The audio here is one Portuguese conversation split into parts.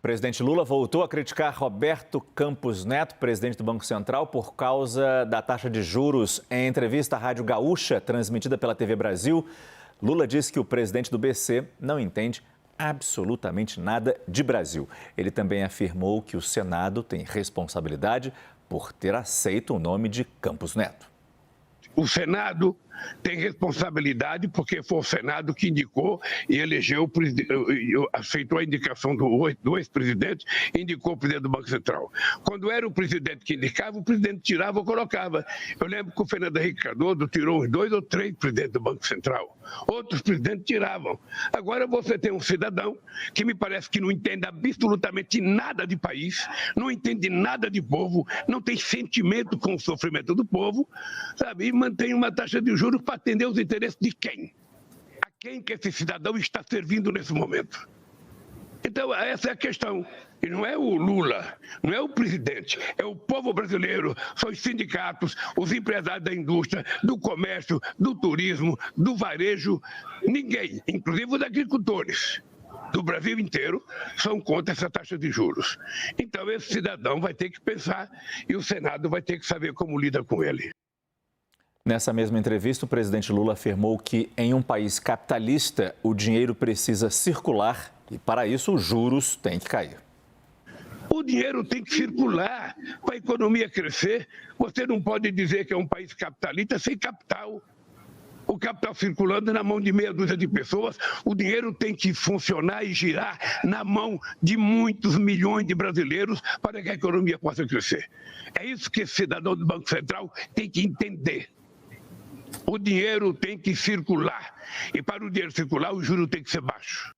presidente Lula voltou a criticar Roberto Campos Neto, presidente do Banco Central, por causa da taxa de juros. Em entrevista à Rádio Gaúcha, transmitida pela TV Brasil, Lula disse que o presidente do BC não entende absolutamente nada de Brasil. Ele também afirmou que o Senado tem responsabilidade por ter aceito o nome de Campos Neto. O Senado tem responsabilidade porque foi o Senado que indicou e elegeu, aceitou a indicação do ex-presidente e indicou o presidente do Banco Central. Quando era o presidente que indicava, o presidente tirava ou colocava. Eu lembro que o Fernando Henrique Cardoso tirou uns 2 ou 3 presidentes do Banco Central. Outros presidentes tiravam. Agora você tem um cidadão que me parece que não entende absolutamente nada de país, não entende nada de povo, não tem sentimento com o sofrimento do povo, sabe? E mantém uma taxa de juros para atender os interesses de quem? A quem que esse cidadão está servindo nesse momento? Então, essa é a questão. E não é o Lula, não é o presidente, é o povo brasileiro, são os sindicatos, os empresários da indústria, do comércio, do turismo, do varejo. Ninguém, inclusive os agricultores do Brasil inteiro, são contra essa taxa de juros. Então, esse cidadão vai ter que pensar e o Senado vai ter que saber como lida com ele. Nessa mesma entrevista, o presidente Lula afirmou que em um país capitalista, o dinheiro precisa circular e, para isso, os juros têm que cair. O dinheiro tem que circular para a economia crescer. Você não pode dizer que é um país capitalista sem capital. O capital circulando na mão de meia dúzia de pessoas, o dinheiro tem que funcionar e girar na mão de muitos milhões de brasileiros para que a economia possa crescer. É isso que esse cidadão do Banco Central tem que entender. O dinheiro tem que circular e para o dinheiro circular o juro tem que ser baixo.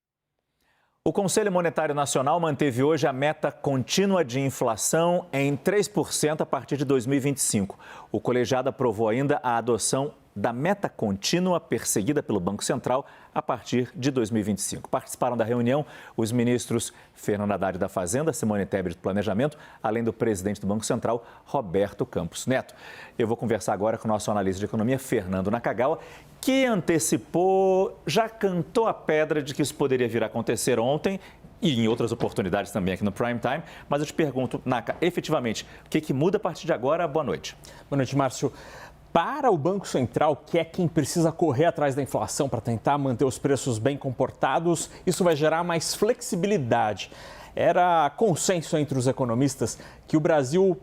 O Conselho Monetário Nacional manteve hoje a meta contínua de inflação em 3% a partir de 2025. O colegiado aprovou ainda a adoção da meta contínua perseguida pelo Banco Central a partir de 2025. Participaram da reunião os ministros Fernando Haddad da Fazenda, Simone Tebet do Planejamento, além do presidente do Banco Central, Roberto Campos Neto. Eu vou conversar agora com o nosso analista de economia, Fernando Nakagawa, que antecipou, já cantou a pedra de que isso poderia vir a acontecer ontem e em outras oportunidades também aqui no Prime Time. Mas eu te pergunto, Naka, efetivamente, o que muda a partir de agora? Boa noite. Boa noite, Márcio. Para o Banco Central, que é quem precisa correr atrás da inflação para tentar manter os preços bem comportados, isso vai gerar mais flexibilidade. Era consenso entre os economistas que o Brasil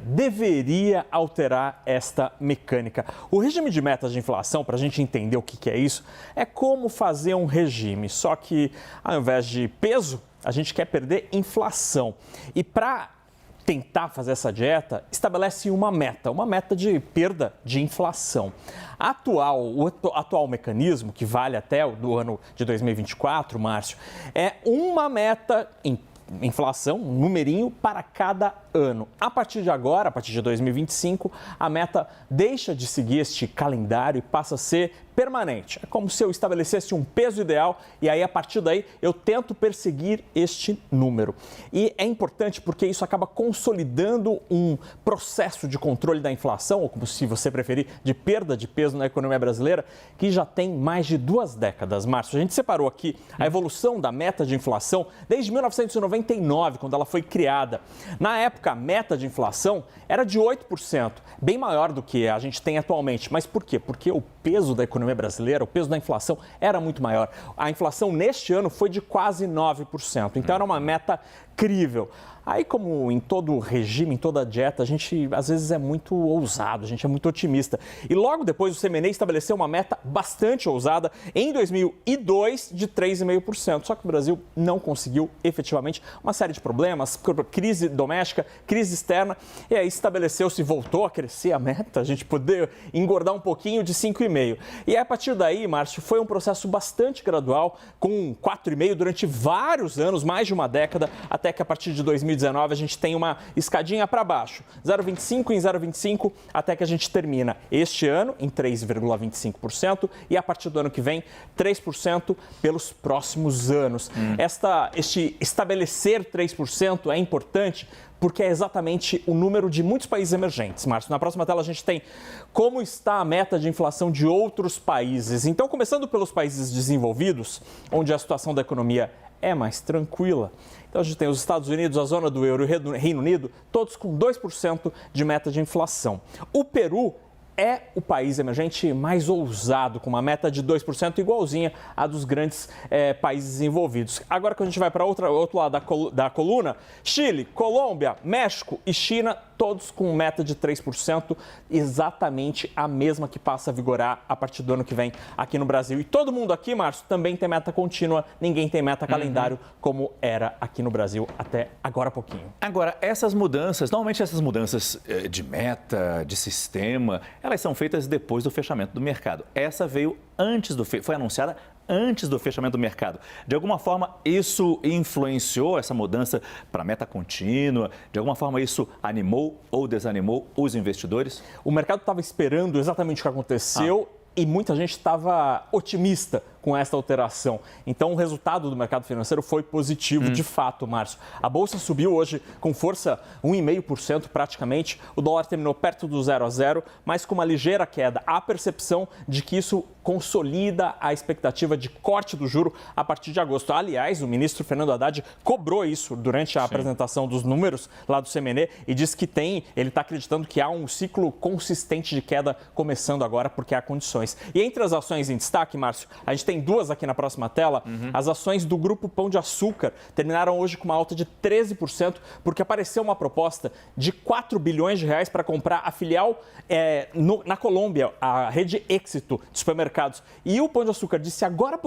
deveria alterar esta mecânica. O regime de metas de inflação, para a gente entender o que é isso, é como fazer um regime, só que ao invés de peso, a gente quer perder inflação. E para tentar fazer essa dieta, estabelece uma meta de perda de inflação. O atual mecanismo, que vale até o do ano de 2024, Márcio, é uma meta em inflação, um numerinho para cada ano. A partir de agora, a partir de 2025, a meta deixa de seguir este calendário e passa a ser permanente. É como se eu estabelecesse um peso ideal e aí, a partir daí, eu tento perseguir este número. E é importante porque isso acaba consolidando um processo de controle da inflação, ou como se você preferir, de perda de peso na economia brasileira, que já tem mais de 2 décadas. Márcio, a gente separou aqui a evolução da meta de inflação desde 1999, quando ela foi criada. Na época, a meta de inflação era de 8%, bem maior do que a gente tem atualmente. Mas por quê? Porque o peso da economia brasileira, o peso da inflação era muito maior. A inflação neste ano foi de quase 9%, então era uma meta crível. Aí, como em todo regime, em toda dieta, a gente às vezes é muito ousado, a gente é muito otimista. E logo depois o CMN estabeleceu uma meta bastante ousada em 2002 de 3,5%. Só que o Brasil não conseguiu efetivamente, uma série de problemas, crise doméstica, crise externa, e aí estabeleceu-se, voltou a crescer a meta, a gente poder engordar um pouquinho de 5,5%. E a partir daí, Márcio, foi um processo bastante gradual, com 4,5% durante vários anos, mais de uma década, até que a partir de 2019 a gente tem uma escadinha para baixo, 0,25 em 0,25, até que a gente termina este ano em 3,25% e a partir do ano que vem 3% pelos próximos anos. Este estabelecer 3% é importante porque é exatamente o número de muitos países emergentes. Márcio, na próxima tela a gente tem como está a meta de inflação de outros países. Então, começando pelos países desenvolvidos, onde a situação da economia é mais tranquila. Então a gente tem os Estados Unidos, a zona do euro e o Reino Unido, todos com 2% de meta de inflação. O Peru é o país emergente mais ousado, com uma meta de 2%, igualzinha à dos grandes países envolvidos. Agora que a gente vai para outro lado da coluna, Chile, Colômbia, México e China, todos com meta de 3%, exatamente a mesma que passa a vigorar a partir do ano que vem aqui no Brasil. E todo mundo aqui, Márcio, também tem meta contínua, ninguém tem meta calendário como era aqui no Brasil até agora há pouquinho. Agora, essas mudanças, normalmente essas mudanças de meta, de sistema, elas são feitas depois do fechamento do mercado. Essa veio antes foi anunciada antes do fechamento do mercado. De alguma forma, isso influenciou essa mudança para a meta contínua? De alguma forma, isso animou ou desanimou os investidores? O mercado estava esperando exatamente o que aconteceu e muita gente estava otimista com essa alteração. Então, o resultado do mercado financeiro foi positivo, de fato, Márcio. A Bolsa subiu hoje com força 1,5% praticamente. O dólar terminou perto do 0 a 0, mas com uma ligeira queda. Há a percepção de que isso consolida a expectativa de corte do juro a partir de agosto. Aliás, o ministro Fernando Haddad cobrou isso durante a apresentação dos números lá do CMN e disse que ele está acreditando que há um ciclo consistente de queda começando agora porque há condições. E entre as ações em destaque, Márcio, a gente tem duas aqui na próxima tela. As ações do Grupo Pão de Açúcar terminaram hoje com uma alta de 13%, porque apareceu uma proposta de 4 bilhões de reais para comprar a filial na Colômbia, a rede Éxito de supermercados. E o Pão de Açúcar disse agora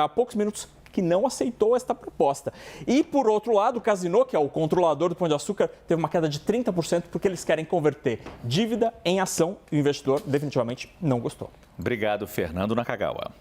há poucos minutos, que não aceitou esta proposta. E, por outro lado, o Casino, que é o controlador do Pão de Açúcar, teve uma queda de 30% porque eles querem converter dívida em ação e o investidor definitivamente não gostou. Obrigado, Fernando Nakagawa.